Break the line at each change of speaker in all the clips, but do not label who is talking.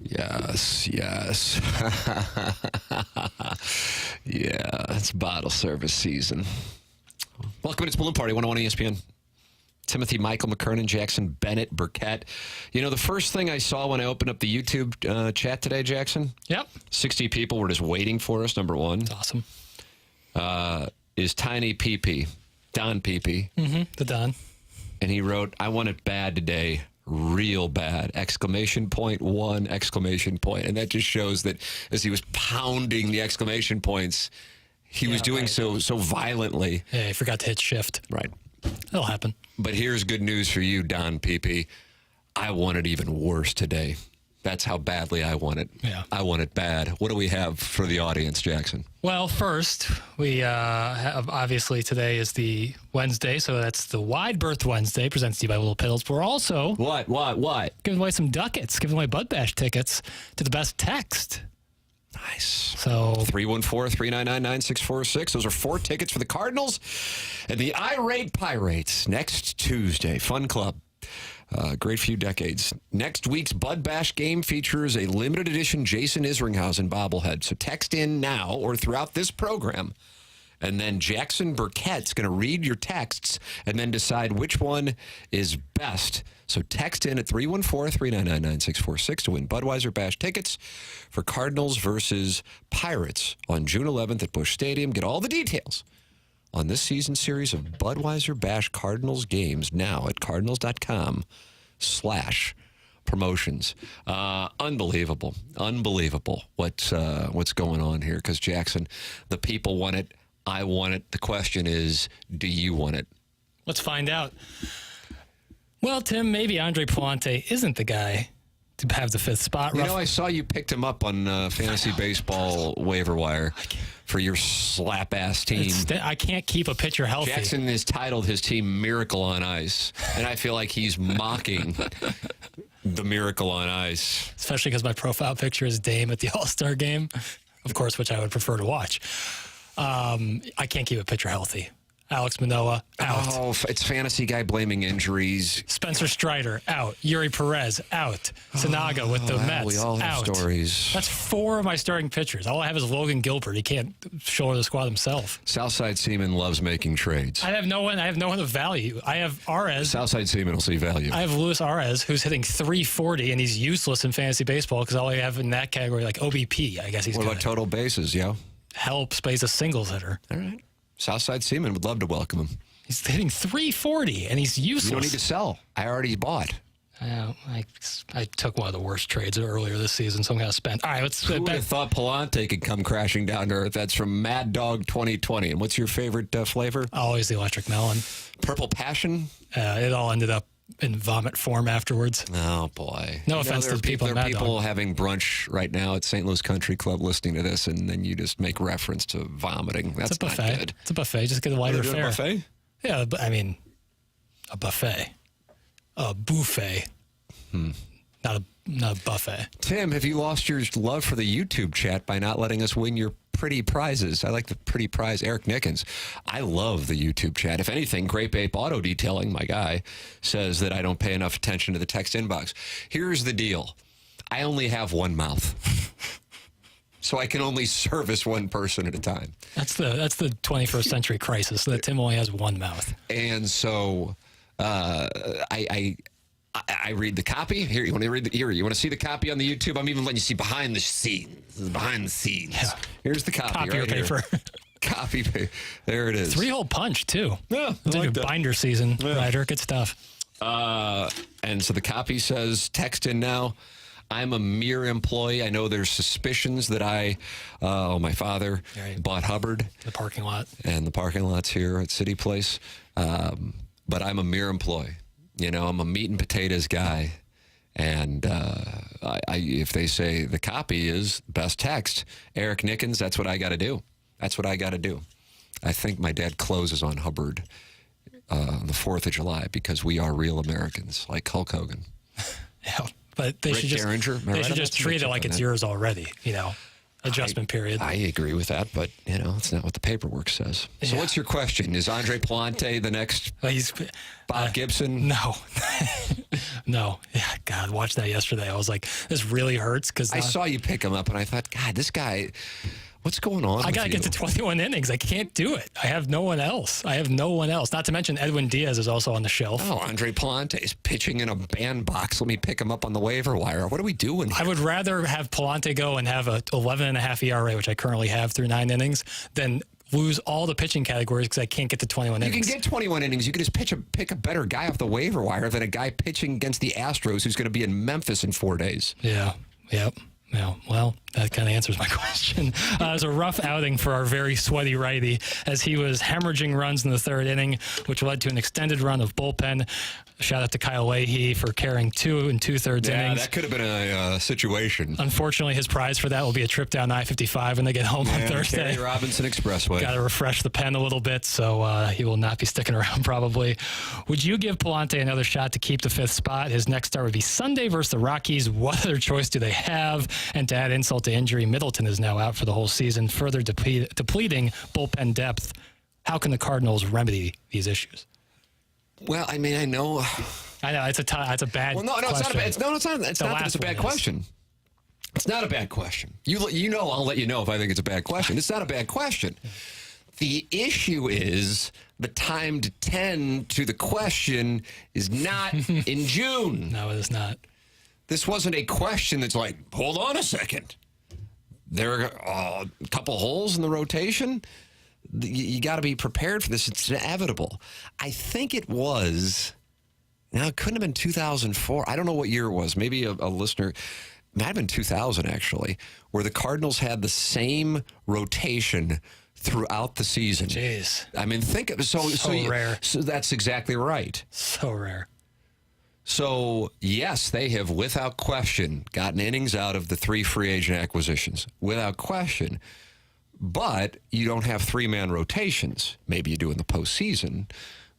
Yes. Yeah, it's bottle service season. Welcome to its Balloon Party, 101 ESPN. Timothy, Michael, McKernan, Jackson, Bennett, Burkett. You know, the first thing I saw when I opened up the YouTube chat today, Jackson?
Yep.
60 people were just waiting for us, number one.
That's awesome.
Is Tiny PP, Don PP.
Mm-hmm, the Don.
And he wrote, I want it bad today. Real bad! Exclamation point, one exclamation point. And that just shows that as he was pounding the exclamation points, he was doing so violently.
Yeah, I forgot to hit shift.
Right.
That'll happen.
But here's good news for you, Don PP. I want it even worse today. That's how badly I want it.
Yeah.
I want it bad. What do we have for the audience, Jackson?
Well, first, we have, obviously, today is the Wednesday, so that's the Wide Berth Wednesday, presented to you by Little Piddles. We're also...
What?
Giving away some ducats, giving away Bud Bash tickets to the best text.
Nice.
So
314-399-9646. Those are 4 tickets for the Cardinals and the Irate Pirates next Tuesday. Fun club. Great few decades. Next week's Bud Bash game features a limited edition Jason Isringhausen bobblehead. So text in now or throughout this program. And then Jackson Burkett's going to read your texts and then decide which one is best. So text in at 314-399-9646 to win Budweiser Bash tickets for Cardinals versus Pirates on June 11th at Busch Stadium. Get all the details on this season's series of Budweiser Bash Cardinals games now at cardinals.com/promotions. Unbelievable what's going on here, because Jackson, the people want it. I want it. The question is, do you want it?
let's find out. Well, Tim, maybe Andre Pallante isn't the guy to have the 5th spot.
You know, I saw you picked him up on fantasy baseball waiver wire for your slap-ass team.
I can't keep a pitcher healthy.
Jackson has titled his team Miracle on Ice, and I feel like he's mocking the Miracle on Ice.
Especially because my profile picture is Dame at the All-Star game, of course, which I would prefer to watch. I can't keep a pitcher healthy. Alex Manoah, out.
Oh, it's fantasy guy blaming injuries.
Spencer Strider, out. Yuri Perez, out. Sanaga with the Mets,
we all have
out.
stories.
That's 4 of my starting pitchers. All I have is Logan Gilbert. He can't shoulder the squad himself.
Southside Seaman loves making trades.
I have no one of value. I have Arez.
Southside Seaman will see value.
I have Luis Arez, who's hitting .340, and he's useless in fantasy baseball because all I have in that category, like OBP, I guess he's
What
good.
about total bases, yo?
Helps, but he's a singles hitter.
All right. Southside Seaman would love to welcome him.
He's hitting .340, and he's useless.
You don't need to sell. I already bought.
I took one of the worst trades earlier this season, so I'm going to spend. All right, let's.
Who would have thought Pallante could come crashing down to earth? That's from Mad Dog 2020. And what's your favorite flavor?
Always the electric melon.
Purple Passion?
It all ended up in vomit form afterwards.
Oh, boy.
No offense to the people
There
at
are
Mad
people
Dog.
having brunch right now at St. Louis Country Club listening to this, and then you just make reference to vomiting. That's
It's a
not
buffet.
good.
It's a buffet. Just get a lighter fare.
Buffet?
Yeah, but I mean, a buffet. A buffet. Not a buffet.
Tim, have you lost your love for the YouTube chat by not letting us win your pretty prizes? I like the pretty prize. Eric Nickens. I love the YouTube chat. If anything, Grape Ape Auto Detailing, my guy, says that I don't pay enough attention to the text inbox. Here's the deal. I only have one mouth. So I can only service one person at a time.
That's the 21st century crisis, that Tim only has one mouth.
And so I read the copy. Here, you want to read the, you want to see the copy on the YouTube? I'm even letting you see behind the scenes. Behind the scenes. Yeah. Here's the copy
Copy
right
paper.
here. Copy paper. There it is.
3-hole punch, too.
Yeah,
it's like a binder season, Ryder. Good stuff.
And so the copy says, text in now. I'm a mere employee. I know there's suspicions that my father bought Hubbard.
The parking lot.
And the parking lot's here at City Place. But I'm a mere employee. You know, I'm a meat and potatoes guy. And if they say the copy is best text, Eric Nickens, that's what I got to do. That's what I got to do. I think my dad closes on Hubbard on the 4th of July because we are real Americans, like Hulk Hogan.
Yeah. But they
Rick
should just,
Derringer,
they should just treat it like it's yours already, you know. adjustment period.
I agree with that, but, it's not what the paperwork says. So what's your question? Is Andre Pallante the next Bob Gibson?
No. No. Yeah, God, watched that yesterday. I was like, this really hurts because
I saw you pick him up, and I thought, God, this guy, what's going on?
I got to get to 21 innings. I can't do it. I have no one else. Not to mention Edwin Diaz is also on the shelf.
Oh, Andre Pallante is pitching in a bandbox. Let me pick him up on the waiver wire. What are we doing here?
I would rather have Pallante go and have a 11.5 ERA, which I currently have through 9 innings, than lose all the pitching categories because I can't get to 21 innings.
You can get 21 innings. You can just pick a better guy off the waiver wire than a guy pitching against the Astros who's going to be in Memphis in 4 days.
Yeah. Yep. Yeah, well, that kind of answers my question. It was a rough outing for our very sweaty righty as he was hemorrhaging runs in the 3rd inning, which led to an extended run of bullpen. Shout out to Kyle Leahy for carrying 2 2/3 innings.
Yeah, that could have been a situation.
Unfortunately, his prize for that will be a trip down I-55 when they get home on Thursday.
Kerry Robinson Expressway.
Got to refresh the pen a little bit, so he will not be sticking around probably. Would you give Pallante another shot to keep the 5th spot? His next start would be Sunday versus the Rockies. What other choice do they have? And to add insult to injury, Middleton is now out for the whole season, further depleting bullpen depth. How can the Cardinals remedy these issues?
Well, I mean, I know
it's a bad.
Well, no, it's not. It's not that it's a bad question. It's not a bad question. I'll let you know if I think it's a bad question. It's not a bad question. The issue is the timed 10 to the question is not in June.
No, it is not.
This wasn't a question that's like, hold on a second. There are a couple holes in the rotation. You got to be prepared for this. It's inevitable. I think it was, now it couldn't have been 2004. I don't know what year it was. Maybe a listener, it might have been 2000 actually, where the Cardinals had the same rotation throughout the season.
Jeez.
I mean, think of so
rare.
So that's exactly right.
So rare.
So, yes, they have, without question, gotten innings out of the 3 free agent acquisitions. Without question. But you don't have 3-man rotations. Maybe you do in the postseason,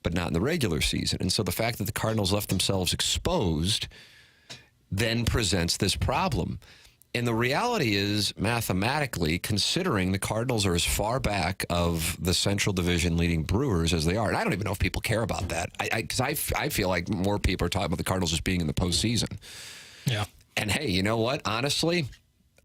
but not in the regular season. And so the fact that the Cardinals left themselves exposed then presents this problem. And the reality is, mathematically, considering the Cardinals are as far back of the Central Division leading Brewers as they are, and I don't even know if people care about that, because I feel like more people are talking about the Cardinals just being in the postseason.
Yeah.
And hey, you know what? Honestly,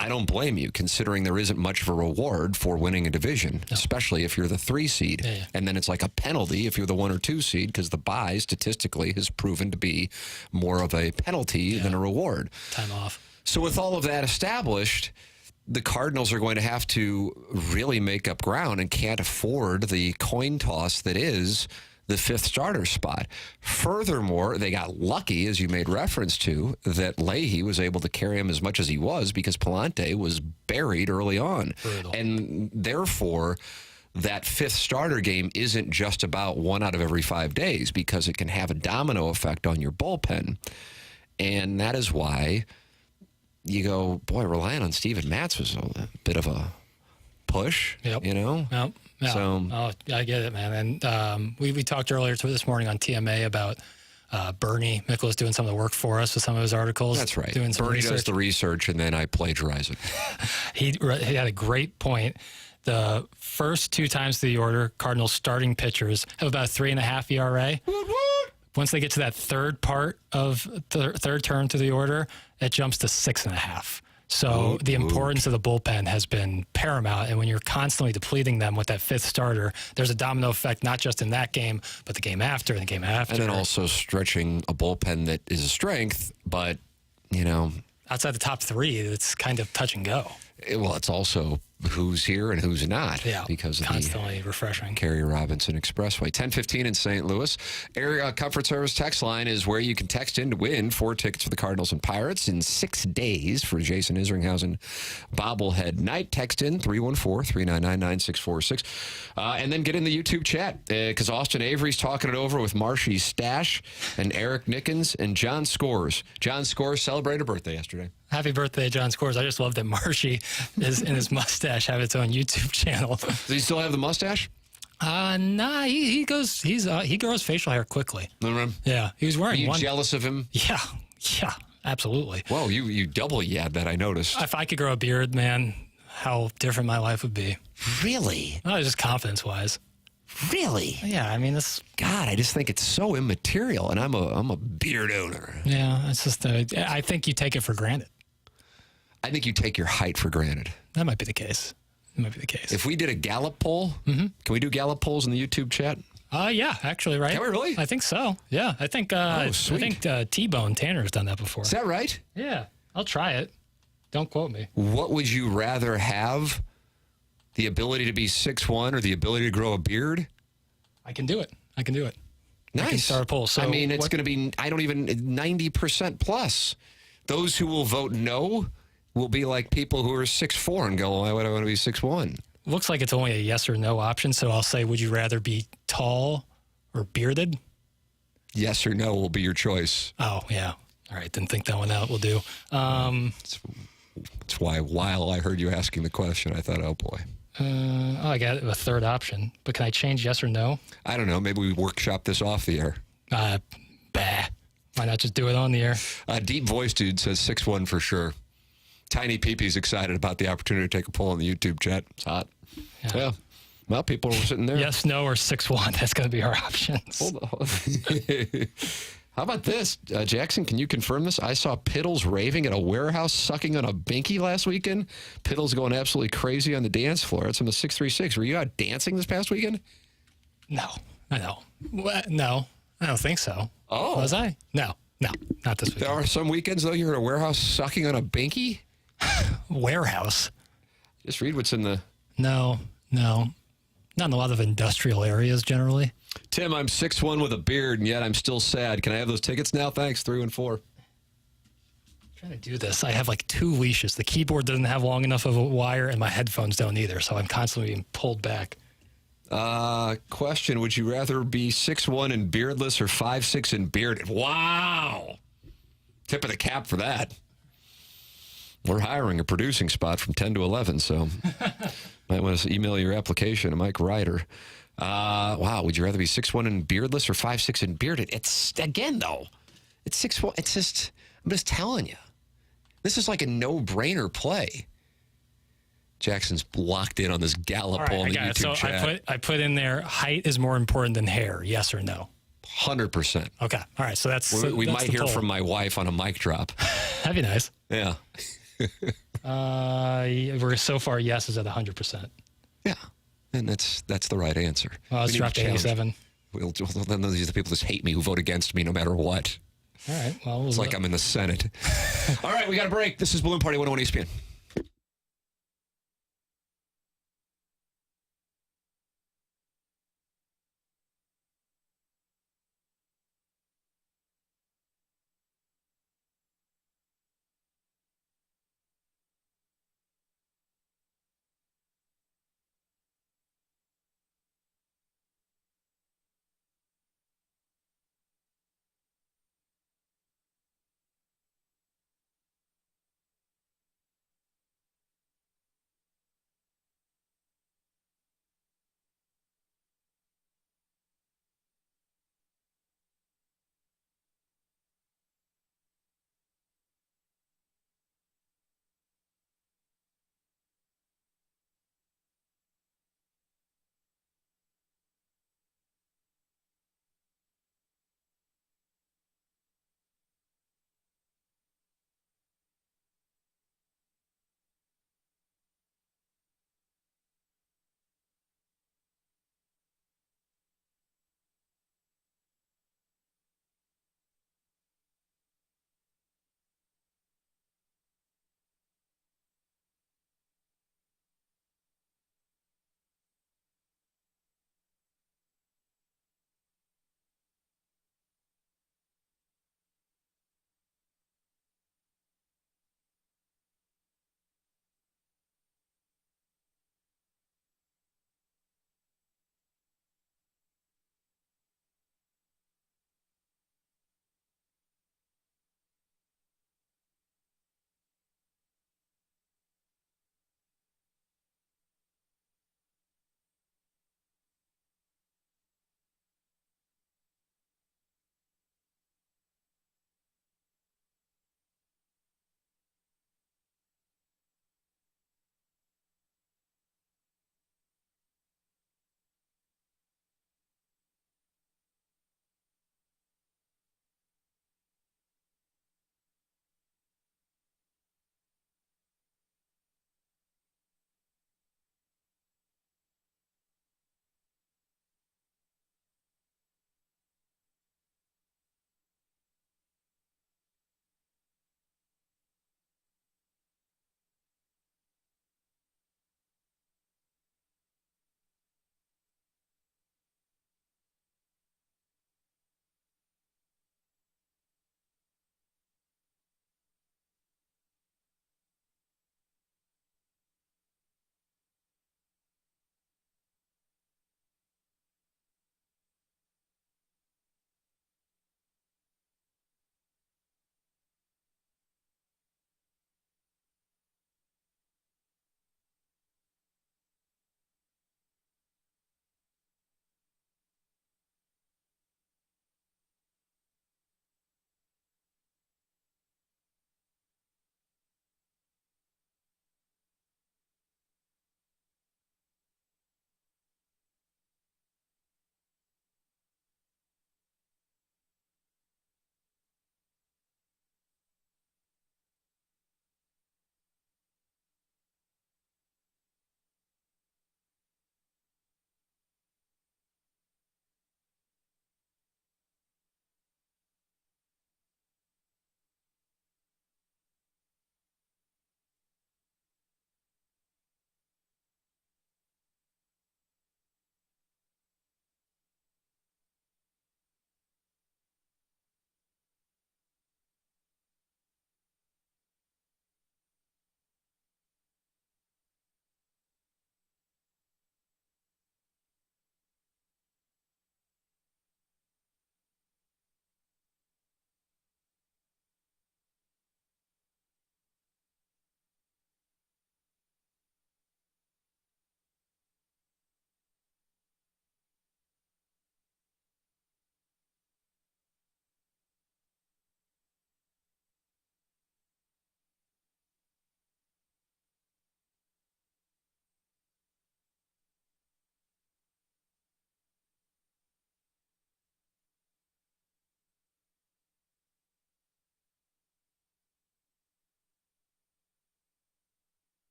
I don't blame you, considering there isn't much of a reward for winning a division, especially if you're the 3 seed.
Yeah.
And then it's like a penalty if you're the 1 or 2 seed, because the bye statistically has proven to be more of a penalty than a reward.
Time off.
So with all of that established, the Cardinals are going to have to really make up ground and can't afford the coin toss that is the 5th starter spot. Furthermore, they got lucky, as you made reference to, that Leahy was able to carry him as much as he was because Pallante was buried early on.
Brutal.
And therefore, that 5th starter game isn't just about 1 out of every 5 days because it can have a domino effect on your bullpen. And that is why you go, boy, relying on Steven Matz was a bit of a push,
Yep.
Yep.
Yeah.
So,
I get it, man. And we talked earlier this morning on TMA about Bernie Miklasz doing some of the work for us with some of his articles.
That's right.
Doing some
Bernie
research.
does the research, and then I plagiarize it.
He had a great point. The first 2 times through the order, Cardinals starting pitchers have about a 3.5 ERA. Once they get to that third part of the third turn through the order, it jumps to 6.5. So the importance of the bullpen has been paramount. And when you're constantly depleting them with that 5th starter, there's a domino effect, not just in that game, but the game after and the game after.
And then also stretching a bullpen that is a strength, but,
outside the top 3, it's kind of touch and go.
Well, it's also who's here and who's not.
Yeah,
because of
constantly refreshing.
Kerry Robinson Expressway. 1015 in St. Louis. Area Comfort Service text line is where you can text in to win 4 tickets for the Cardinals and Pirates in 6 days for Jason Isringhausen bobblehead night. Text in 314-399-9646. And then get in the YouTube chat because Austin Avery's talking it over with Marshy Stash and Eric Nickens and John Scores. John Scores celebrated a birthday yesterday.
Happy birthday, John Scores. I just love that Marshy is in his mustache have its own YouTube channel.
Does he still have the mustache?
Nah, he grows facial hair quickly. Yeah, he was wearing
one. Are you
one.
jealous of him?
Yeah, absolutely.
Whoa, you double yabbed that, I noticed.
If I could grow a beard, man, how different my life would be.
Really?
Oh, just confidence-wise.
Really?
Yeah, I mean, this.
God, I just think it's so immaterial, and I'm a beard owner.
Yeah, it's just. I think you take it for granted.
I think you take your height for granted.
That might be the case. It might be the case.
If we did a Gallup poll, can we do Gallup polls in the YouTube chat?
Yeah, actually, right?
Can we really?
I think so. Yeah, I think.
Sweet.
I think T-Bone Tanner has done that before.
Is that right?
Yeah, I'll try it. Don't quote me.
What would you rather have? The ability to be 6'1" or the ability to grow a beard?
I can do it. I can do it.
Nice.
I can start a poll. So
I mean, it's going to be, 90% plus. Those who will vote no will be like people who are 6'4" and go, why would I want to be 6'1"?
Looks like it's only a yes or no option. So I'll say, would you rather be tall or bearded?
Yes or no will be your choice.
Oh, yeah. All right, then think that one out. We'll do.
That's why while I heard you asking the question, I thought, oh, boy.
I got a third option. But can I change yes or no?
I don't know. Maybe we workshop this off the air.
Bah. Why not just do it on the air?
Deep voice dude says 6'1" for sure. Tiny Peepee's excited about the opportunity to take a poll on the YouTube chat. It's hot. Yeah. Well, people are sitting there.
Yes, no, or 6'1". That's going to be our options.
Hold on. How about this? Jackson, can you confirm this? I saw Piddles raving at a warehouse sucking on a binky last weekend. Piddles going absolutely crazy on the dance floor. It's from the 636. Were you out dancing this past weekend?
No, I know. No, I don't think so.
Oh.
Was I? No, not this weekend.
There are some weekends, though, you're at a warehouse sucking on a binky?
Warehouse?
Just read what's in the...
No. Not in a lot of industrial areas, generally.
Tim, I'm 6'1" with a beard, and yet I'm still sad. Can I have those tickets now? Thanks, 3 and 4.
I'm trying to do this. I have like 2 leashes. The keyboard doesn't have long enough of a wire, and my headphones don't either, so I'm constantly being pulled back.
Question, would you rather be 6'1" and beardless or 5'6" and bearded? Wow! Tip of the cap for that. We're hiring a producing spot from 10 to 11, so might want to email your application to Mike Ryder. Wow, would you rather be 6'1" and beardless or 5'6" and bearded? It's, again, though, it's 6'1". It's just, I'm just telling you. This is like a no-brainer play. Jackson's locked in on this Gallup poll on the YouTube chat.
I put in there, height is more important than hair, yes or no?
100%.
Okay, all right, so that's
We
that's
might
the
hear
poll.
from my wife on a mic drop.
That'd be nice.
Yeah.
We're so far, yes is at 100%.
Yeah. And that's the right answer.
Well, let's drop to 87.
Then these are the people that hate me who vote against me no matter what.
All right. Well,
It's like I'm in the Senate. All right, we got a break. This is Balloon Party 101 ESPN.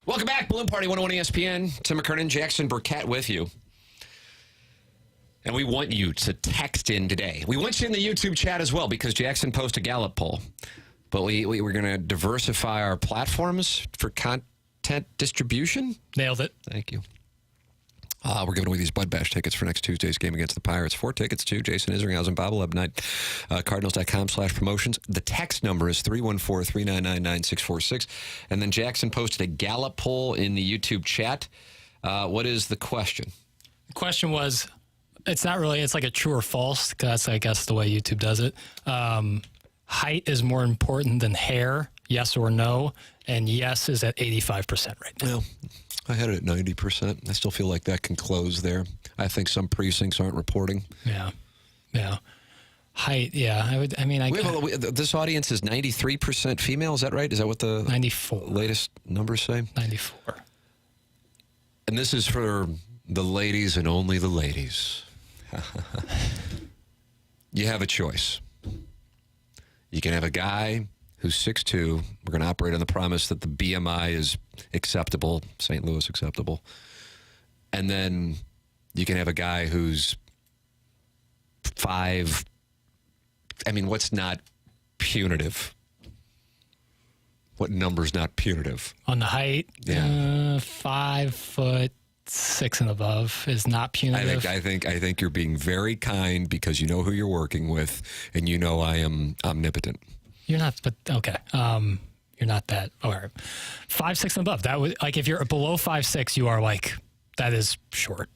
Welcome back. Balloon Party 101 ESPN. Tim McKernan, Jackson Burkett with you. And we want you to text in today. We want you in the YouTube chat as well because Jackson posted a Gallup poll. But we're going to diversify our platforms for content distribution.
Nailed it.
Thank you. We're giving away these Bud Bash tickets for next Tuesday's game against the Pirates. 4 tickets to Jason Isringhausen, bobblehead night, Cardinals.com/promotions. The text number is 314-399-9646. And then Jackson posted a Gallup poll in the YouTube chat. What is the question?
The question was, it's not really, it's like a true or false, because that's, I guess, the way YouTube does it. Height is more important than hair, yes or no? And yes is at 85% right now.
Well, I had it at 90%. I still feel like that can close there. I think some precincts aren't reporting.
Yeah. Height, yeah.
This audience is 93% female. Is that right? Is that what the
94
latest numbers say?
94.
And this is for the ladies and only the ladies. You have a choice. You can have a guy who's 6'2". We're going to operate on the promise that the BMI is acceptable, St. Louis acceptable. And then you can have a guy who's 5. I mean, what's not punitive? What number's not punitive?
On the height,
yeah.
5'6" and above is not punitive.
I think you're being very kind because you know who you're working with, and you know I am omnipotent.
You're not, but okay. You're not that. All right. 5'6" and above. That would, like, if you're below 5'6", you are like, that is short.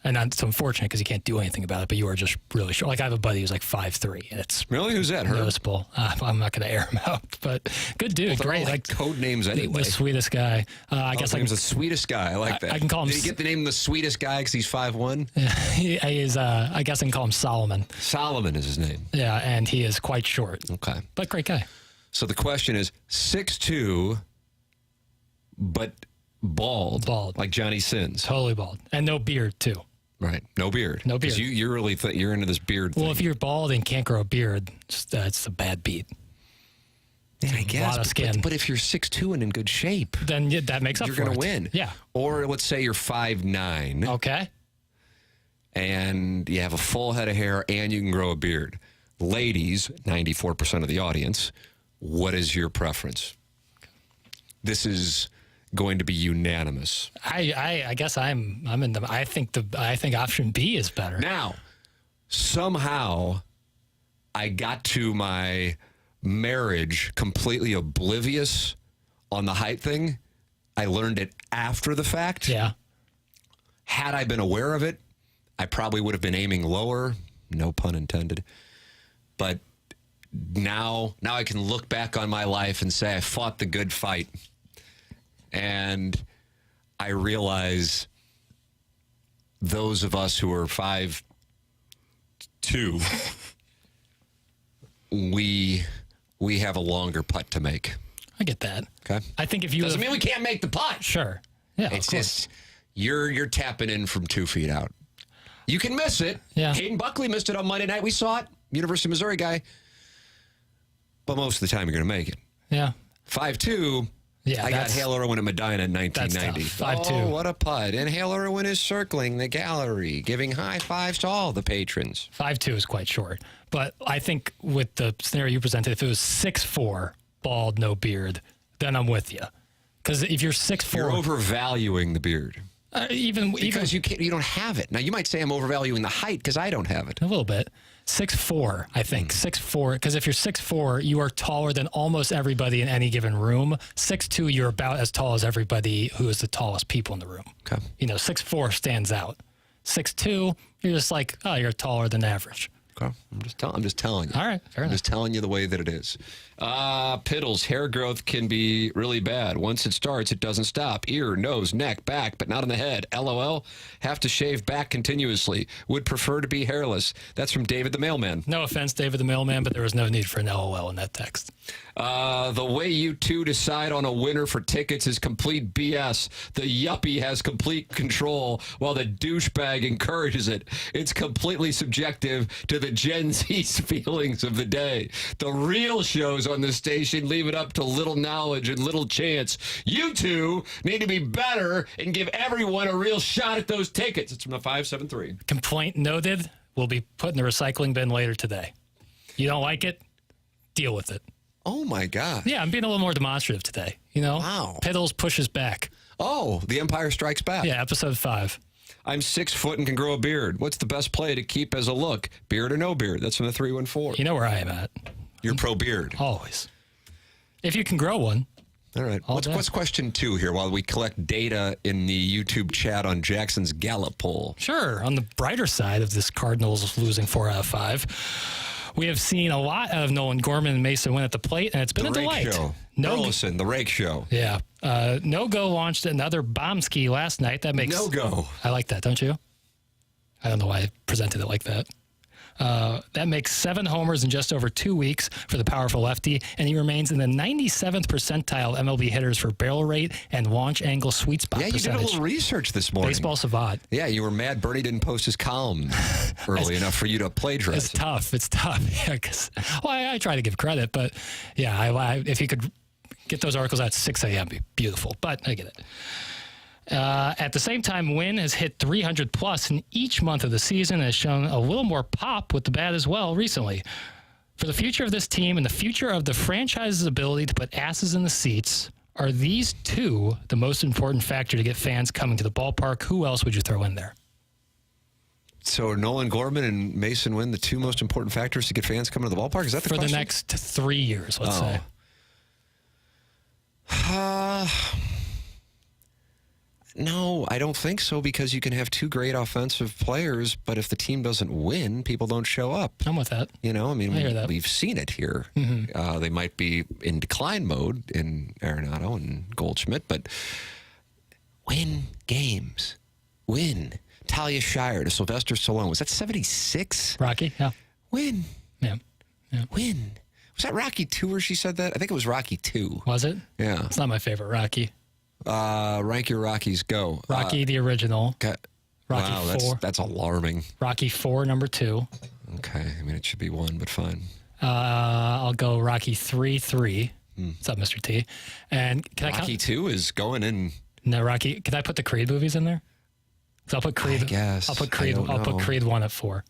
And that's unfortunate because you can't do anything about it, but you are just really short. Like, I have a buddy who's like 5'3", and it's
really, who's that?
Noticeable. I'm not going to air him out, but good dude.
Well,
great.
Like code names anyway.
The sweetest guy. I guess
name's the sweetest guy. I like that.
I can call him.
Did he get the name the sweetest guy because he's 5'1"?
He is. I guess I can call him Solomon.
Solomon is his name.
Yeah, and he is quite short.
Okay,
but great guy.
So the question is 6'2", but bald.
Bald,
like Johnny Sins.
Totally bald, and no beard too.
Right, no beard.
No beard.
You're really you're into this beard thing.
Well, if you're bald and can't grow a beard, it's a bad beat.
Yeah, I guess.
A lot of skin.
But if you're 6'2" and in good shape,
then that makes up for it.
You're going to win.
Yeah.
Or let's say you're 5'9".
Okay.
And you have a full head of hair and you can grow a beard. Ladies, 94% of the audience, what is your preference? This is going to be unanimous.
I guess I'm in the. I think option B is better.
Now, somehow, I got to my marriage completely oblivious on the height thing. I learned it after the fact.
Yeah.
Had I been aware of it, I probably would have been aiming lower. No pun intended. But now I can look back on my life and say I fought the good fight. And I realize those of us who are 5'2", we have a longer putt to make.
I get that.
Okay.
I think if you
doesn't mean we can't make the putt.
Sure. Yeah.
It's just you're tapping in from 2 feet out. You can miss it.
Yeah.
Hayden Buckley missed it on Monday night. We saw it. University of Missouri guy. But most of the time you're going to make it.
Yeah.
5'2".
Yeah,
I got Hale Irwin at Medina in 1990.
That's tough. 5'2".
Oh, what a putt. And Hale Irwin is circling the gallery, giving high fives to all the patrons.
5'2" is quite short. But I think with the scenario you presented, if it was 6'4", bald, no beard, then I'm with you. Because if you're 6'4",
you're overvaluing the beard.
Because
you don't have it. Now, you might say I'm overvaluing the height because I don't have it.
A little bit. 6'4", I think. 6'4", because if you're 6'4", you are taller than almost everybody in any given room. 6'2", you're about as tall as everybody who is the tallest people in the room.
Okay.
6'4" stands out. 6'2", you're just like, oh, you're taller than average.
Okay. I'm just telling you.
All right. Fair enough.
Just telling you the way that it is. Piddles, hair growth can be really bad. Once it starts, it doesn't stop. Ear, nose, neck, back, but not on the head. LOL. Have to shave back continuously. Would prefer to be hairless. That's from David the Mailman.
No offense, David the Mailman, but there was no need for an LOL in that text.
The way you two decide on a winner for tickets is complete BS. The yuppie has complete control while the douchebag encourages it. It's completely subjective to the Gen Z's feelings of the day. The real shows on the station leave it up to little knowledge and little chance. You two need to be better and give everyone a real shot at those tickets. It's from the 573.
Complaint noted. Will be put in the recycling bin later today. You don't like it? Deal with it.
Oh, my God.
Yeah, I'm being a little more demonstrative today.
Wow.
Piddles pushes back.
Oh, The Empire Strikes Back.
Yeah, episode 5.
I'm 6 foot and can grow a beard. What's the best play to keep as a look? Beard or no beard? That's from the 314.
You know where I am at.
You're pro beard.
Always. If you can grow one.
All right. What's question 2 here while we collect data in the YouTube chat on Jackson's Gallup poll?
Sure. On the brighter side of this Cardinals losing 4 out of 5, we have seen a lot of Nolan, Gorman, and Masyn Winn at the plate, and it's been a delight.
Burleson, the Rake Show.
Yeah. No Go launched another bomb ski last night. That makes
No Go.
I like that, don't you? I don't know why I presented it like that. That makes 7 homers in just over 2 weeks for the powerful lefty, and he remains in the 97th percentile MLB hitters for barrel rate and launch angle sweet spot percentage.
Yeah, you did a little research this morning.
Baseball savant.
Yeah, you were mad Bernie didn't post his column early enough for you to plagiarize.
It's tough. It's tough. Yeah, I try to give credit, but yeah, if you could get those articles out at 6 a.m., it'd be beautiful, but I get it. At the same time, Winn has hit 300 plus in each month of the season and has shown a little more pop with the bat as well recently. For the future of this team and the future of the franchise's ability to put asses in the seats, are these 2 the most important factor to get fans coming to the ballpark? Who else would you throw in there?
So are Nolan, Gorman, and Masyn Winn the 2 most important factors to get fans coming to the ballpark? Is that the question?
For the next 3 years, let's say.
No, I don't think so, because you can have 2 great offensive players, but if the team doesn't win, people don't show up.
I'm with that.
I mean,
I hear that.
we've seen it here. Mm-hmm. They might be in decline mode in Arenado and Goldschmidt, but win games. Win. Talia Shire to Sylvester Stallone. Was that 76?
Rocky, yeah.
Win.
Yeah.
Win. Was that Rocky 2 where she said that? I think it was Rocky 2.
Was it?
Yeah.
It's not my favorite Rocky.
Rank your Rockies. Go.
Rocky, the original. Rocky
wow,
4.
That's alarming.
Rocky 4, number 2.
Okay. I mean, it should be 1, but fine.
I'll go Rocky 3. What's up, Mr. T? And can
Rocky 2 is going in.
No, Rocky. Can I put the Creed movies in there? So I'll put Creed.
I guess.
I'll put Creed. I'll put Creed 1 at 4.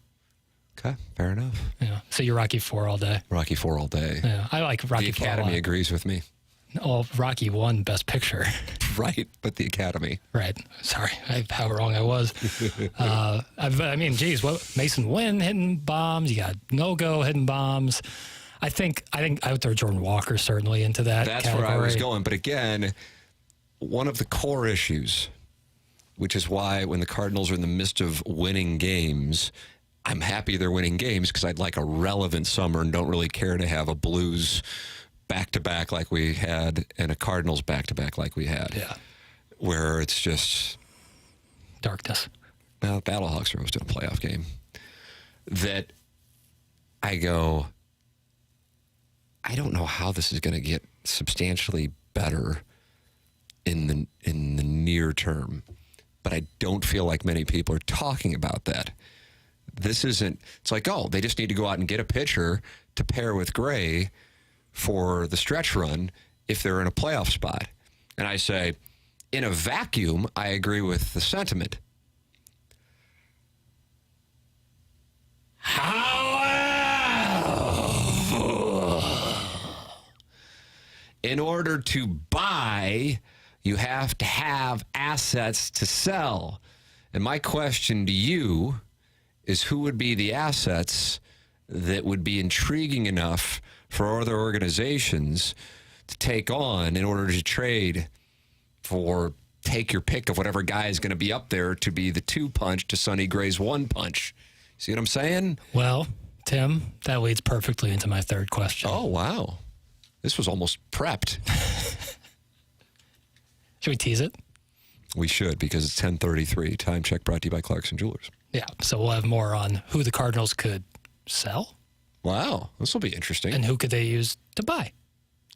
Okay, fair enough.
Yeah. So you're Rocky 4 all day.
Rocky 4 all day.
Yeah, I like Rocky 4.
The Academy agrees with me.
Oh, Rocky 1, Best Picture.
Right, but the Academy.
Right. Sorry, how wrong I was. I mean, geez, what Masyn Winn hitting bombs? You got No Go hitting bombs. I think I would throw Jordan Walker certainly into that.
That's
category.
where I was going. But again, one of the core issues, which is why when the Cardinals are in the midst of winning games, I'm happy they're winning games because I'd like a relevant summer and don't really care to have a Blues back-to-back like we had and a Cardinals back-to-back like we had.
Yeah.
Where it's just...
darkness.
Well, Battlehawks are hosting a playoff game. That I go, I don't know how this is going to get substantially better in the near term. But I don't feel like many people are talking about that. This isn't... It's like, oh, they just need to go out and get a pitcher to pair with Gray for the stretch run if they're in a playoff spot. And I say, in a vacuum, I agree with the sentiment. In order to buy, you have to have assets to sell. And my question to you is, who would be the assets that would be intriguing enough for other organizations to take on in order to trade for, take your pick of whatever guy is going to be up there to be the 2-punch to Sonny Gray's 1-punch. See what I'm saying?
Well, Tim, that leads perfectly into my third question.
Oh, wow. This was almost prepped.
Should we tease it?
We should, because it's 10:33. Time check brought to you by Clarkson Jewelers.
Yeah, so we'll have more on who the Cardinals could sell.
Wow, this will be interesting.
And who could they use to buy?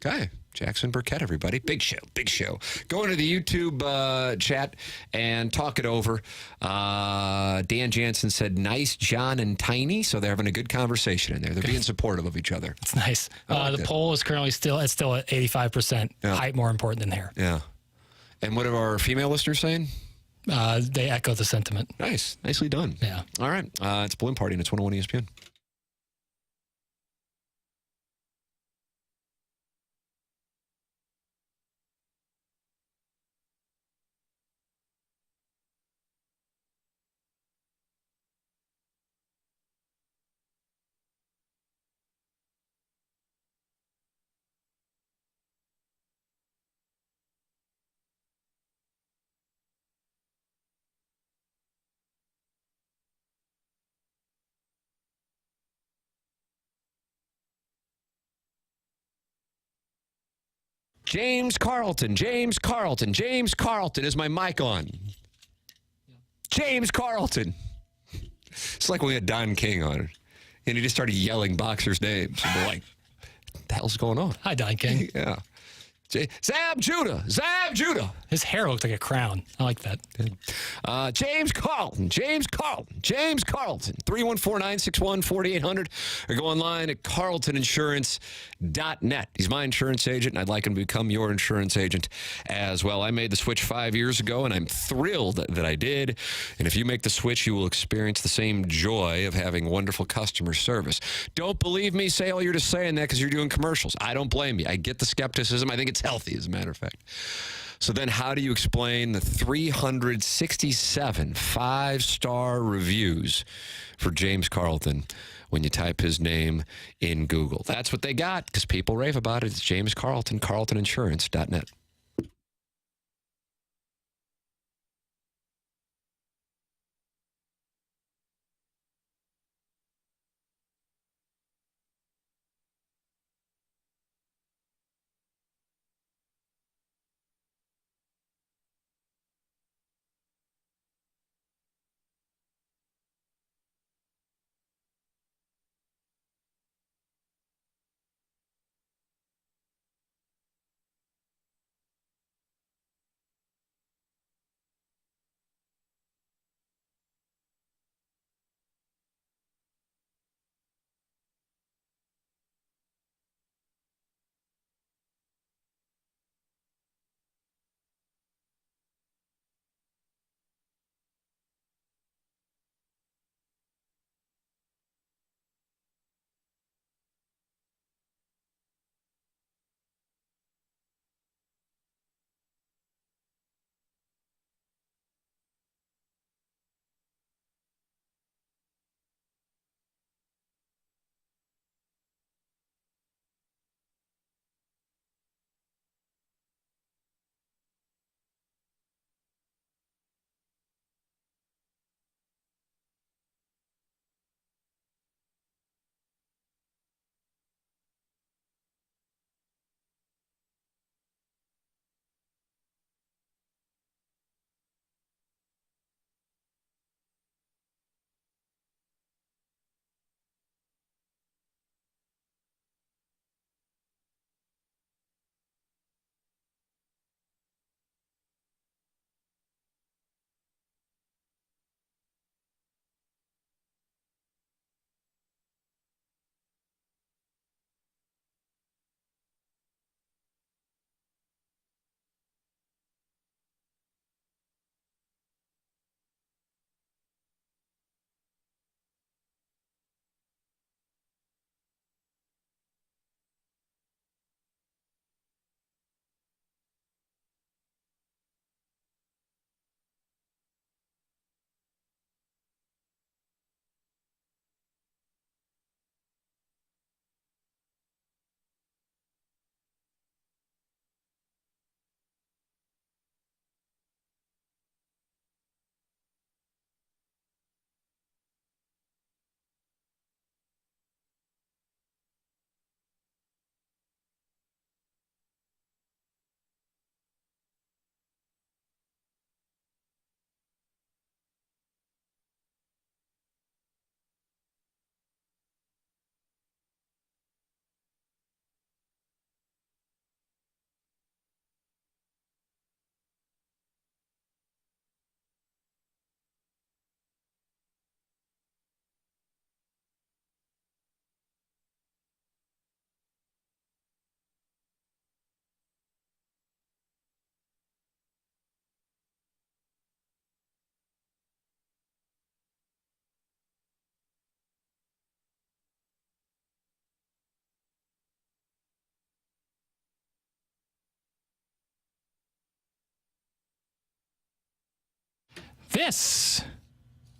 Okay. Jackson Burkett, everybody. Big show, big show. Go into the YouTube chat and talk it over. Dan Jansen said, nice, John and Tiny. So they're having a good conversation in there. They're being supportive of each other.
It's nice.
Like
the
that.
poll is currently still at 85%.
Yeah.
Height more important than hair.
Yeah. And what are our female listeners saying?
They echo the sentiment.
Nice. Nicely done.
Yeah.
All right. It's Balloon Party, and it's 101 ESPN. James Carlton. Is my mic on? James Carlton. It's like when we had Don King on, and he just started yelling boxers' names. And we're like, what the hell's going on?
Hi, Don King.
Yeah. Zab Judah.
His hair looked like a crown. I like that.
James Carlton. 314-961-4800. Or go online at carltoninsurance.net. He's my insurance agent, and I'd like him to become your insurance agent as well. I made the switch 5 years ago, and I'm thrilled that I did. And if you make the switch, you will experience the same joy of having wonderful customer service. Don't believe me? Say, oh, you're just saying that because you're doing commercials. I don't blame you. I get the skepticism. I think it's healthy, as a matter of fact. So then how do you explain the 367 five-star reviews for James Carlton when you type his name in Google? That's what they got because people rave about it. It's James Carlton, carltoninsurance.net.
This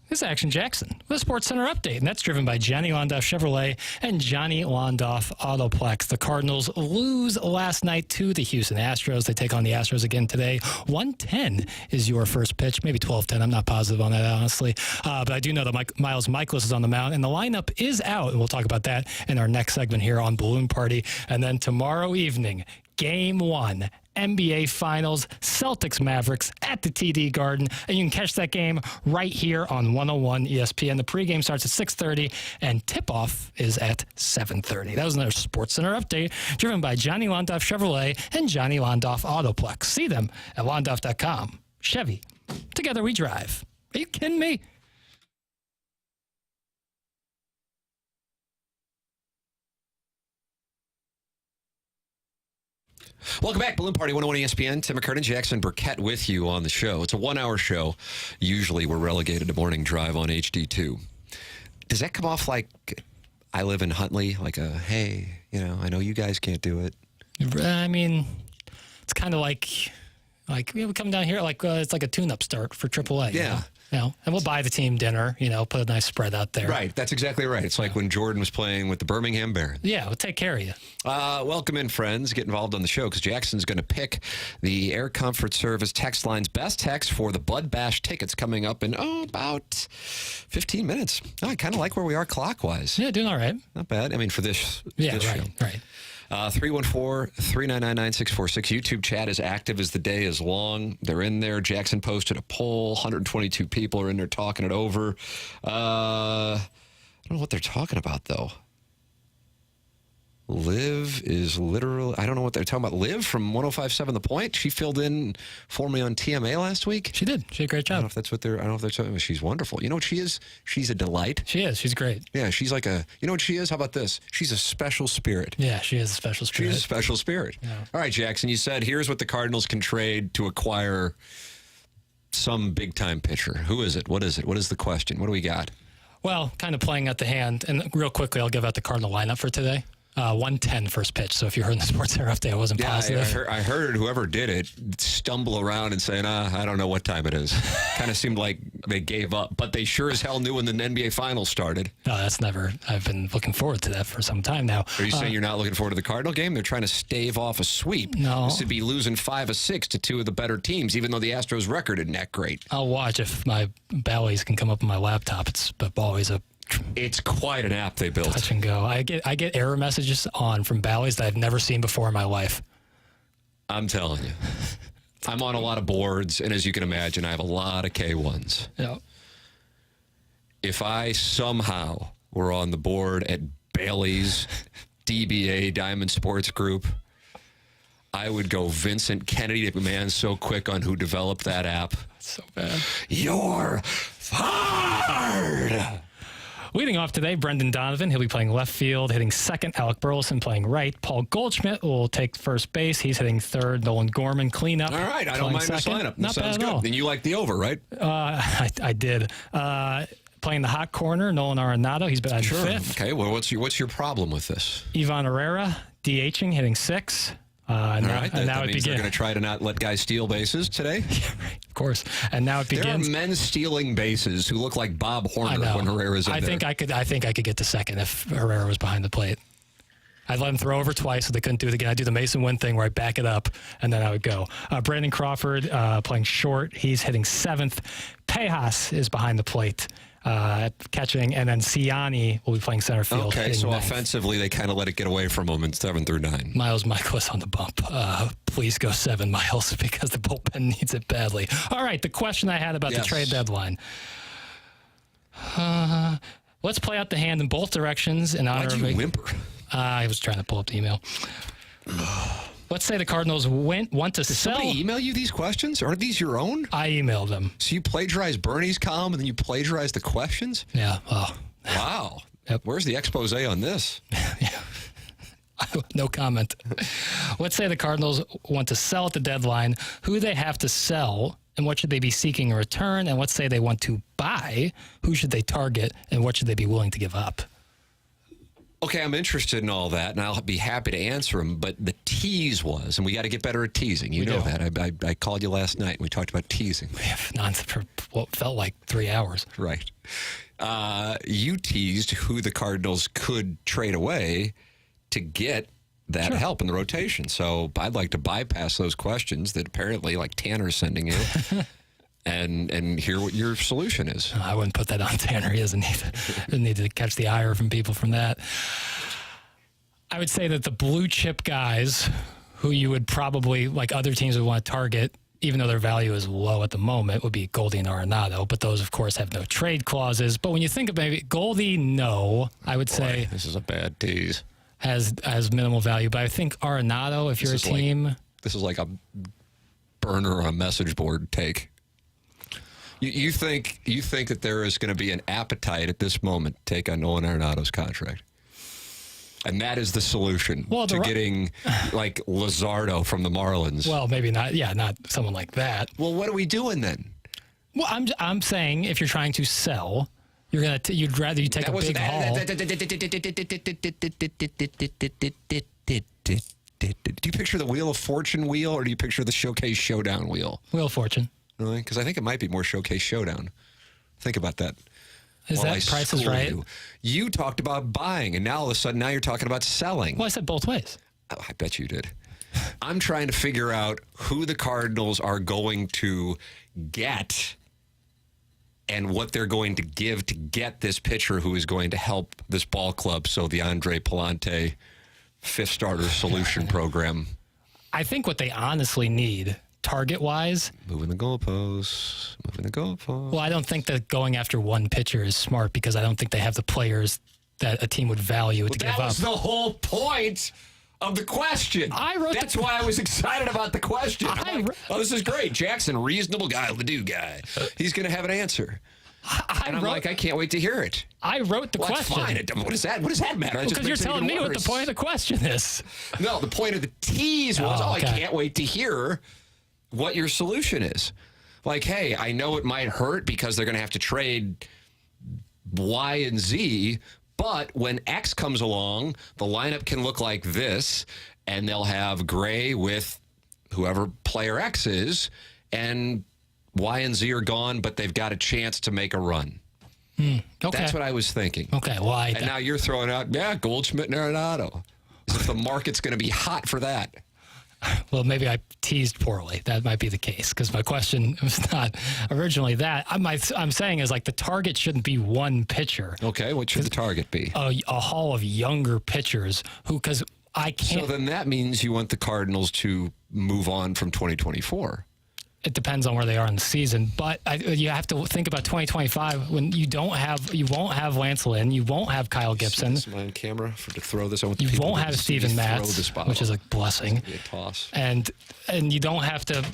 is Action Jackson with a Sports Center update, and that's driven by Johnny Londoff Chevrolet and Johnny Londoff Autoplex. The Cardinals lose last night to the Houston Astros. They take on the Astros again today. 1:10 is your first pitch, maybe 12:10. I'm not positive on that, honestly. But I do know that Miles Michaelis is on the mound, and the lineup is out, and we'll talk about that in our next segment here on Balloon Party. And then tomorrow evening, Game 1. NBA Finals, Celtics Mavericks at the TD Garden, and you can catch that game right here on 101 ESPN. The pregame starts at 6:30, and tip-off is at 7:30. That was another SportsCenter update driven by Johnny Londoff Chevrolet and Johnny Londoff Autoplex. See them at londoff.com. Chevy, together we drive. Are you kidding me?
Welcome back, Balloon Party 101 ESPN. Tim McKernan, Jackson Burkett with you on the show. It's a 1-hour show. Usually we're relegated to morning drive on HD2. Does that come off like I live in Huntley? Like hey, I know you guys can't do it.
I mean, it's kind of like we come down here, it's like a tune-up start for AAA.
Yeah.
And we'll buy the team dinner, put a nice spread out there.
Right, that's exactly right. It's like when Jordan was playing with the Birmingham Barons.
Yeah, we'll take care of you.
Welcome in, friends. Get involved on the show because Jackson's going to pick the Air Comfort Service text line's best text for the Bud Bash tickets coming up in, about 15 minutes. I kind of like where we are clockwise.
Yeah, doing all right.
Not bad. I mean, for this
right,
show.
Right.
314-399-9646. YouTube chat is active as the day is long. They're in there. Jackson posted a poll. 122 people are in there talking it over. I don't know what they're talking about, though. Liv is literally, I don't know what they're talking about. Liv from 105.7 The Point. She filled in for me on TMA last week.
She did. She did a great job.
I don't know if that's what they're talking about. She's wonderful. You know what she is? She's a delight.
She is. She's great.
Yeah, she's like you know what she is? How about this? She's a special spirit.
Yeah, she is a special spirit.
She's a special spirit.
Yeah.
All right, Jackson, you said here's what the Cardinals can trade to acquire some big-time pitcher. Who is it? What is it? What is the question? What do we got?
Well, kind of playing at the hand. And real quickly, I'll give out the Cardinal lineup for today. 1:10 first pitch. So if you heard in the Sports Center update, I wasn't positive.
I heard whoever did it stumble around and saying, I don't know what time it is. Kind of seemed like they gave up, but they sure as hell knew when the NBA Finals started.
No, that's never. I've been looking forward to that for some time now.
Are you saying you're not looking forward to the Cardinal game? They're trying to stave off a sweep.
No.
This would be losing 5 of 6 to two of the better teams, even though the Astros' record isn't that great.
I'll watch if my Bally's can come up on my laptop. It's always
It's quite an app they built.
Touch and go. I get error messages from Bally's that I've never seen before in my life.
I'm telling you. I'm on a lot of boards, and as you can imagine, I have a lot of K1s.
Yeah.
If I somehow were on the board at Bally's, DBA, Diamond Sports Group, I would go Vincent Kennedy man so quick on who developed that app.
That's so bad.
You're fired!
Leading off today, Brendan Donovan. He'll be playing left field, hitting second. Alec Burleson playing right. Paul Goldschmidt will take first base. He's hitting third. Nolan Gorman, cleanup.
All right, I don't mind this lineup.
Not
sounds
bad at all.
good. Then you like the over, right?
I did. Playing the hot corner, Nolan Arenado. He's been fifth.
Okay, well, what's your problem with this?
Ivan Herrera, DHing, hitting sixth.
All right,
and now
that
it
means they're
begins.
going to try to not let guys steal bases today?
Yeah, right, of course. And now it begins.
There are men stealing bases who look like Bob Horner when Herrera's in there.
I think I could get to second if Herrera was behind the plate. I'd let him throw over twice so they couldn't do it again. I'd do the Masyn Winn thing where I back it up, and then I would go. Brandon Crawford playing short. He's hitting seventh. Pejas is behind the plate. Catching, and then Ciani will be playing center field.
Okay, so
ninth.
Offensively, they kind of let it get away from them in 7 through 9.
Miles Michaelis on the bump. Please go 7 miles because the bullpen needs it badly. All right, the question I had about the trade deadline. Let's play out the hand in both directions in honor of...
Why'd you whimper?
I was trying to pull up the email. Let's say the Cardinals want to sell.
Did somebody email you these questions? Aren't these your own?
I emailed them.
So you plagiarized Bernie's column and then you plagiarized the questions?
Yeah. Oh.
Wow.
Yep.
Where's the expose on this?
Yeah. No comment. Let's say the Cardinals want to sell at the deadline. Who do they have to sell, and what should they be seeking in return? And let's say they want to buy. Who should they target, and what should they be willing to give up?
Okay, I'm interested in all that, and I'll be happy to answer them, but the tease was, and we got to get better at teasing. You know that. I called you last night, and we talked about teasing.
We have nonsense for what felt like 3 hours.
Right. You teased who the Cardinals could trade away to get that help in the rotation. So I'd like to bypass those questions that apparently, like Tanner's sending you. And hear what your solution is.
I wouldn't put that on Tanner. He doesn't need to catch the ire from people from that. I would say that the blue chip guys who you would probably, like other teams would want to target, even though their value is low at the moment, would be Goldie and Arenado. But those, of course, have no trade clauses. But when you think of maybe Goldie, no, I would say
this is a bad tease.
Has minimal value. But I think Arenado, if you're a team,
this is like a burner on a message board take. You think that there is going to be an appetite at this moment to take on Nolan Arenado's contract? And that is the solution to getting like Luzardo from the Marlins.
Well, maybe not. Yeah, not someone like that.
Well, what are we doing then?
Well, I'm saying if you're trying to sell, you'd rather you take a big haul.
Do you picture the Wheel of Fortune wheel, or do you picture the Showcase Showdown wheel?
Wheel of Fortune.
Really? Because I think it might be more Showcase Showdown. Think about that.
Is that Price is Right?
You talked about buying, and now all of a sudden, now you're talking about selling.
Well, I said both ways.
Oh, I bet you did. I'm trying to figure out who the Cardinals are going to get and what they're going to give to get this pitcher who is going to help this ball club. So the Andre Pallante fifth starter solution program.
I think what they honestly need, target-wise...
Moving the goalposts.
Well, I don't think that going after one pitcher is smart because I don't think they have the players that a team would value to give up.
That was the whole point of the question. That's why I was excited about the question. I'm like, oh, this is great. Jackson, reasonable guy, Ledoux guy. He's going to have an answer. I'm like, I can't wait to hear it.
I wrote the question.
Fine. What does that matter?
Because you're telling me what the point of the question is.
No, the point of the tease was, I can't wait to hear what your solution is. Like, hey, I know it might hurt because they're going to have to trade Y and Z, but when X comes along, the lineup can look like this, and they'll have Gray with whoever player X is, and Y and Z are gone, but they've got a chance to make a run.
Okay.
That's what I was thinking.
Okay, well,
and now you're throwing out, Goldschmidt and Arenado. As if the market's going to be hot for that.
Well, maybe I teased poorly. That might be the case because my question was not originally that. I'm saying is like the target shouldn't be one pitcher.
Okay, what should the target be?
A haul of younger pitchers who, because I can't.
So then that means you want the Cardinals to move on from 2024.
It depends on where they are in the season, but you have to think about 2025 when you won't have Lance Lynn, you won't have Kyle Gibson.
Am I on camera to throw this?
You won't have Steven Matz, which is a blessing.
A toss.
And you don't have to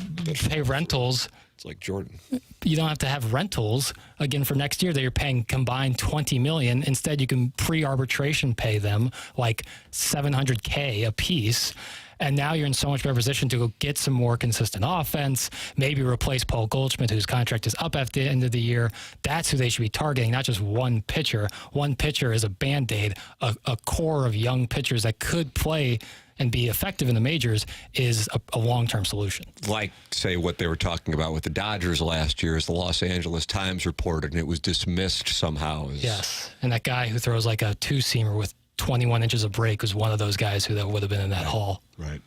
pay rentals.
It's like Jordan.
You don't have to have rentals again for next year that you're paying combined $20 million. Instead, you can pre-arbitration pay them like $700K a piece. And now you're in so much better position to go get some more consistent offense, maybe replace Paul Goldschmidt, whose contract is up at the end of the year. That's who they should be targeting, not just one pitcher. One pitcher is a Band-Aid. A core of young pitchers that could play and be effective in the majors is a long-term solution.
Like, say, what they were talking about with the Dodgers last year, as the Los Angeles Times reported, and it was dismissed somehow.
Yes, and that guy who throws like a two-seamer with 21 inches of break was one of those guys who that would have been in that haul.
Right.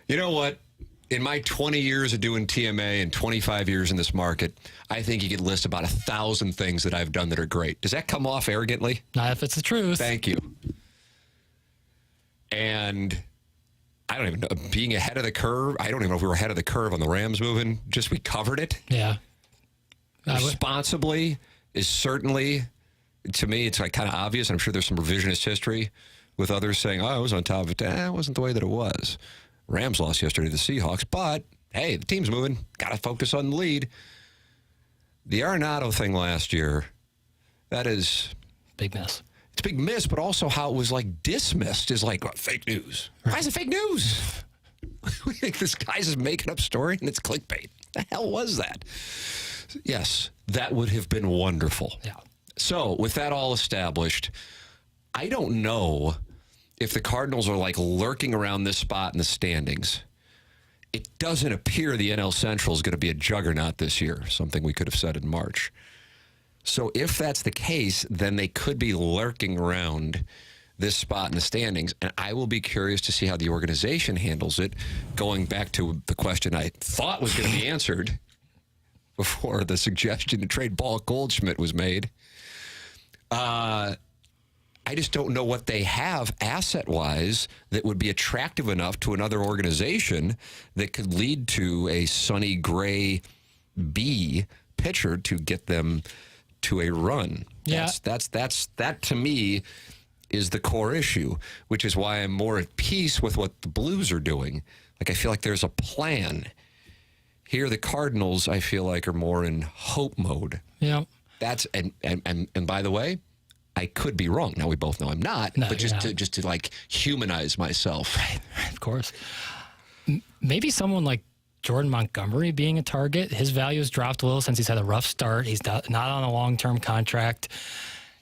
You know what? In my 20 years of doing TMA and 25 years in this market, I think you could list about 1,000 things that I've done that are great. Does that come off arrogantly?
Not if it's the truth.
Thank you. And I don't even know, being ahead of the curve, I don't even know if we were ahead of the curve on the Rams moving. Just we covered it.
Yeah.
Responsibly is certainly... To me, it's like kind of obvious. I'm sure there's some revisionist history with others saying, I was on top of it. It wasn't the way that it was. Rams lost yesterday to the Seahawks, but hey, the team's moving. Got to focus on the lead. The Arenado thing last year, that is...
Big miss.
It's a big miss, but also how it was like dismissed is like fake news. Why is it fake news? We think this guy's just making up story and it's clickbait. The hell was that? Yes, that would have been wonderful.
Yeah.
So, with that all established, I don't know if the Cardinals are like lurking around this spot in the standings. It doesn't appear the NL Central is going to be a juggernaut this year, something we could have said in March. So if that's the case, then they could be lurking around this spot in the standings, and I will be curious to see how the organization handles it, going back to the question I thought was going to be answered before the suggestion to trade Paul Goldschmidt was made. I just don't know what they have asset-wise that would be attractive enough to another organization that could lead to a Sonny Gray B pitcher to get them to a run.
Yeah.
That to me is the core issue, which is why I'm more at peace with what the Blues are doing. Like, I feel like there's a plan. Here, the Cardinals, I feel like, are more in hope mode.
Yeah.
That's and by the way, I could be wrong. Now we both know I'm not,
No,
but just to like humanize myself.
Right, of course. Maybe someone like Jordan Montgomery being a target. His value has dropped a little since he's had a rough start. He's not on a long-term contract.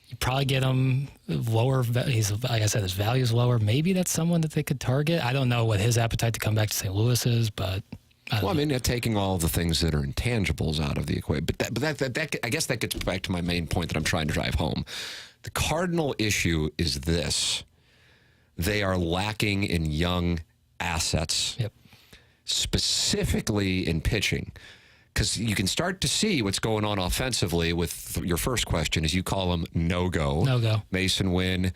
You probably get him lower. He's, like I said, his value is lower. Maybe that's someone that they could target. I don't know what his appetite to come back to St. Louis is, but
I mean, taking all the things that are intangibles out of the equation. But that I guess that gets back to my main point that I'm trying to drive home. The Cardinal issue is this. They are lacking in young assets, specifically in pitching. Because you can start to see what's going on offensively with your first question, as you call them, no-go.
No-go.
Masyn, Winn,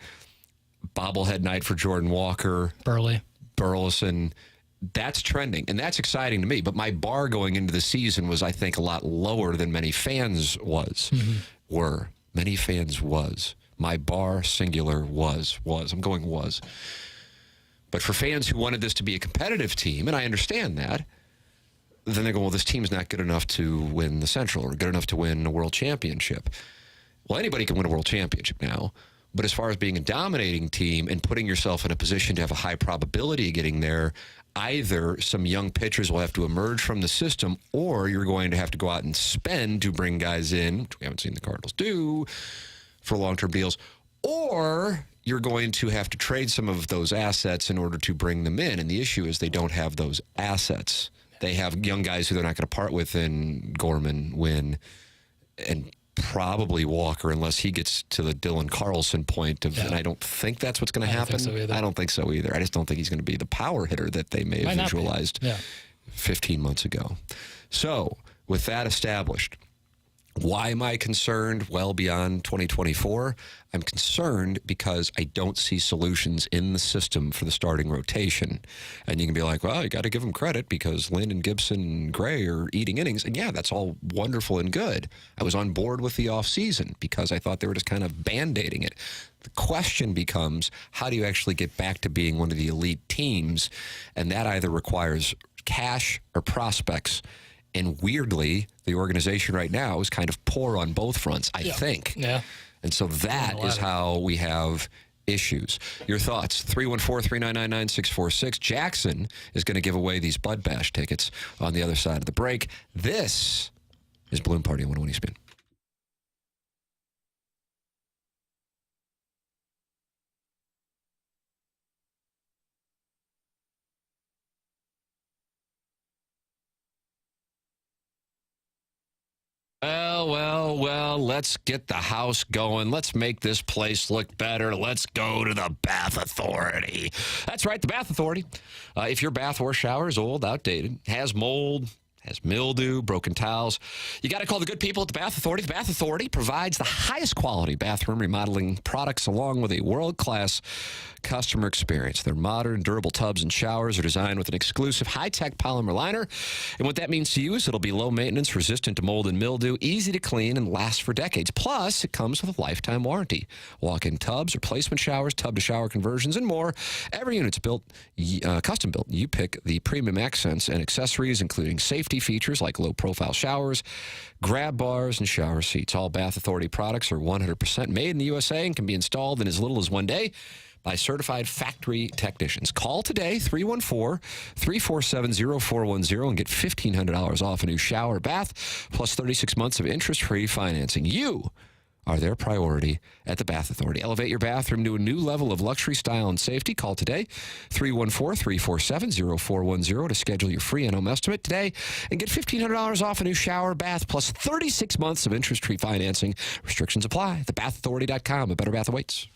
bobblehead night for Jordan Walker. Burleson. That's trending, and that's exciting to me. But my bar going into the season was, I think, a lot lower than many fans were. Many fans was. My bar, singular, was. I'm going was. But for fans who wanted this to be a competitive team, and I understand that, then they go, well, this team's not good enough to win the Central or good enough to win a world championship. Well, anybody can win a world championship now. But as far as being a dominating team and putting yourself in a position to have a high probability of getting there, either some young pitchers will have to emerge from the system, or you're going to have to go out and spend to bring guys in, which we haven't seen the Cardinals do, for long-term deals, or you're going to have to trade some of those assets in order to bring them in. And the issue is they don't have those assets. They have young guys who they're not going to part with in Gorman, Winn, and probably Walker, unless he gets to the Dylan Carlson point of, and I don't think that's what's going to happen. I don't think so either. I just don't think he's going to be the power hitter that they may have visualized 15 months ago. So, with that established, why am I concerned well beyond 2024? I'm concerned because I don't see solutions in the system for the starting rotation. And you can be like, well, you got to give them credit because Lynn and Gibson and Gray are eating innings. And yeah, that's all wonderful and good. I was on board with the offseason because I thought they were just kind of band-aiding it. The question becomes, how do you actually get back to being one of the elite teams? And that either requires cash or prospects. And weirdly, the organization right now is kind of poor on both fronts, I think.
Yeah.
And so that is how we have issues. Your thoughts, 314-399-9646. Jackson is going to give away these Bud Bash tickets on the other side of the break. This is Balloon Party on 101 ESPN. Well, let's get the house going. Let's make this place look better. Let's go to the Bath Authority. That's right, the Bath Authority. If your bath or shower is old, outdated, has mold, has mildew, broken tiles, you got to call the good people at the Bath Authority. The Bath Authority provides the highest quality bathroom remodeling products along with a world-class customer experience. Their modern, durable tubs and showers are designed with an exclusive high-tech polymer liner. And what that means to you is it'll be low maintenance, resistant to mold and mildew, easy to clean, and last for decades. Plus, it comes with a lifetime warranty. Walk-in tubs, replacement showers, tub-to-shower conversions, and more. Every unit's built, custom built. You pick the premium accents and accessories, including safety features like low-profile showers, grab bars, and shower seats. All Bath Authority products are 100% made in the USA and can be installed in as little as one day by certified factory technicians. Call today, 314-347-0410, and get $1,500 off a new shower or bath, plus 36 months of interest-free financing. You are their priority at the Bath Authority. Elevate your bathroom to a new level of luxury, style, and safety. Call today, 314-347-0410 to schedule your free in-home estimate today and get $1,500 off a new shower, bath, plus 36 months of interest-free financing. Restrictions apply. TheBathAuthority.com. A better bath awaits.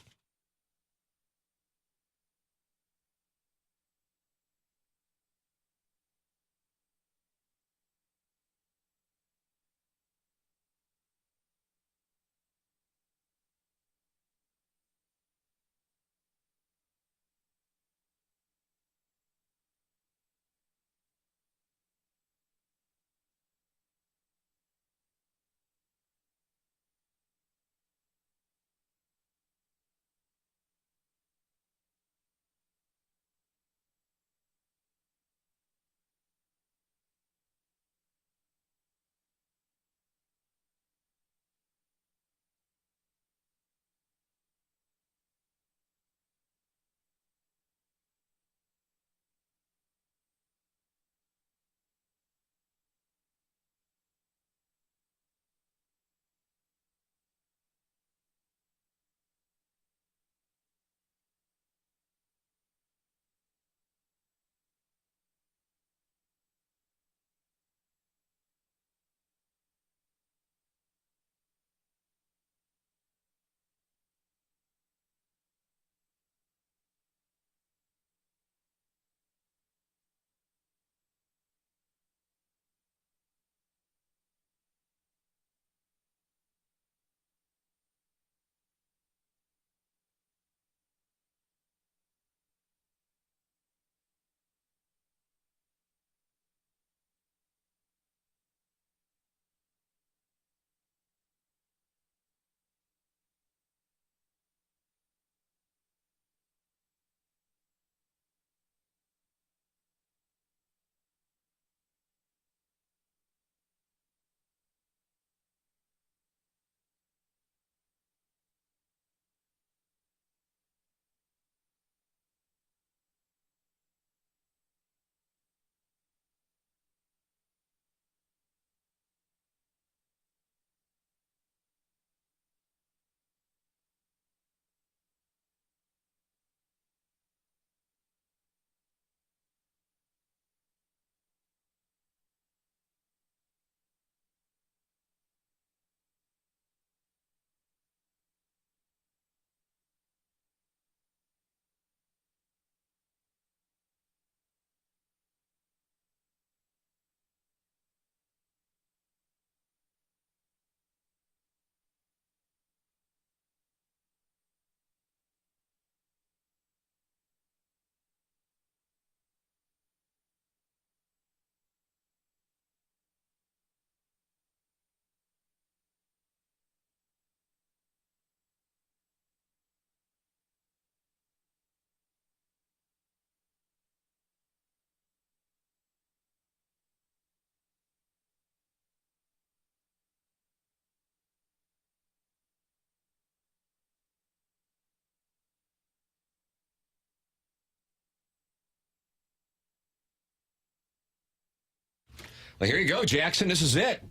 Well, here you go, Jackson. This is it.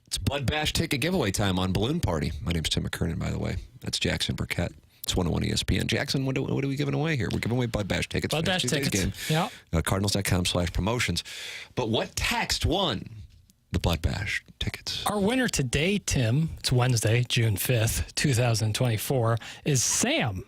It's Bud Bash ticket giveaway time on Balloon Party. My name's Tim McKernan, by the way. That's Jackson Burkett. It's 101 ESPN. Jackson, what are we giving away here? We're giving away Bud Bash tickets.
Bud Bash tickets. Game.
Yeah. Cardinals.com/promotions. But what text won the Bud Bash tickets?
Our winner today, Tim, it's Wednesday, June 5th, 2024, is Sam.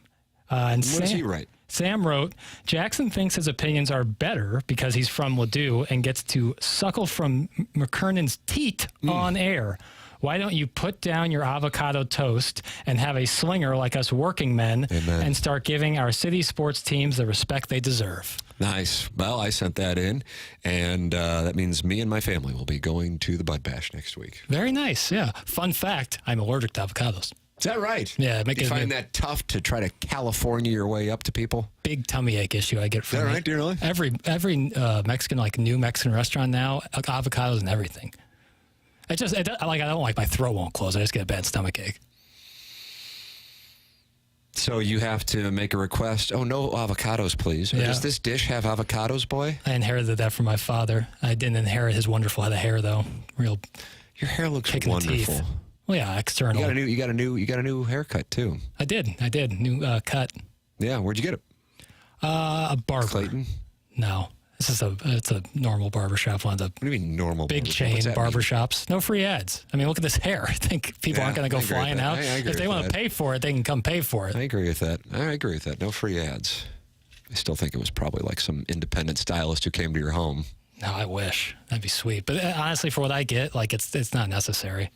What does he write?
Sam wrote, Jackson thinks his opinions are better because he's from Ladue and gets to suckle from McKernan's teat on air. Why don't you put down your avocado toast and have a slinger like us working men and start giving our city sports teams the respect they deserve?
Nice. Well, I sent that in, and that means me and my family will be going to the Bud Bash next week.
Very nice, yeah. Fun fact, I'm allergic to avocados.
Is that right?
Yeah.
Do you find that tough to try to California your way up to people?
Big tummy ache issue I get from
Is that right? Do you really?
Every Mexican, like new Mexican restaurant now, avocados and everything. I don't like my throat won't close. I just get a bad stomach ache.
So you have to make a request. Oh, no avocados, please.
Yeah.
Does this dish have avocados, boy?
I inherited that from my father. I didn't inherit his wonderful head of hair, though. Real.
Your hair looks
kick in the
wonderful.
teeth. Well, yeah, external.
You got a new haircut too.
I did. New cut.
Yeah, where'd you get it?
A barber.
Clayton?
No. It's a normal barbershop, one of the
What do you mean normal?
big chain barbershops. No free ads. I mean, look at this hair. I think people aren't going to go flying out. If they want to pay for it, they can come pay for it.
I agree with that. No free ads. I still think it was probably like some independent stylist who came to your home.
No, I wish. That'd be sweet. But honestly, for what I get, like it's not necessary.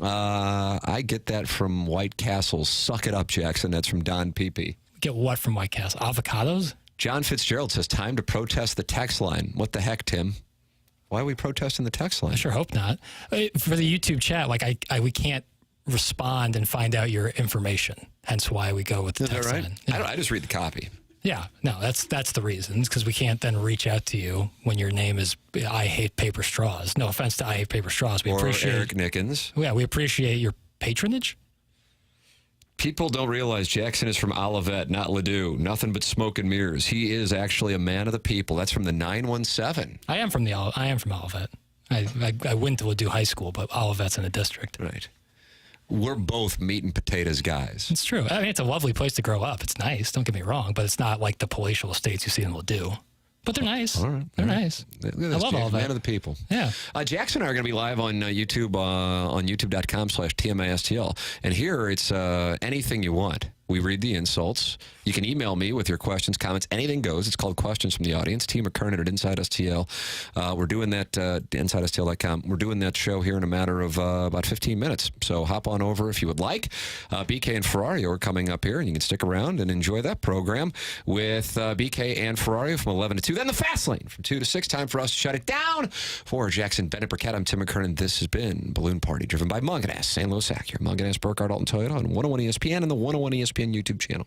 I get that from White Castle's Suck It Up, Jackson. That's from Don Peepee.
Get what from White Castle? Avocados?
John Fitzgerald says, time to protest the text line. What the heck, Tim? Why are we protesting the text line?
I sure hope not. For the YouTube chat, like we can't respond and find out your information. Hence why we go with the text line. Yeah.
I just read the copy.
Yeah, no, that's the reason, because we can't then reach out to you when your name is I Hate Paper Straws. No offense to I Hate Paper Straws. We appreciate
Eric Nickens.
Yeah, we appreciate your patronage.
People don't realize Jackson is from Olivet, not Ladue. Nothing but smoke and mirrors. He is actually a man of the people. That's from the 917.
I am from Olivet. I went to Ladue High School, but Olivet's in the district.
Right. We're both meat and potatoes guys.
It's true. I mean, it's a lovely place to grow up. It's nice. Don't get me wrong, but it's not like the palatial estates you see in Ladue. But they're nice.
All right.
They're nice. I love all of that.
Man of the people.
Yeah.
Jackson and I are going to be live on YouTube, on youtube.com/TMASTL. And here it's anything you want. We read the insults. You can email me with your questions, comments, anything goes. It's called Questions from the Audience. T. McKernan at Inside STL. We're doing that, InsideSTL.com. We're doing that show here in a matter of about 15 minutes. So hop on over if you would like. BK and Ferrario are coming up here, and you can stick around and enjoy that program with BK and Ferrario from 11 to 2. Then the Fast Lane from 2 to 6. Time for us to shut it down. For Jackson Bennett Burkett, I'm Tim McKernan. This has been Balloon Party, driven by Munganess, San Luis Acura, Munganess, Burkhardt, Alton Toyota on 101 ESPN and the 101 ESPN YouTube channel.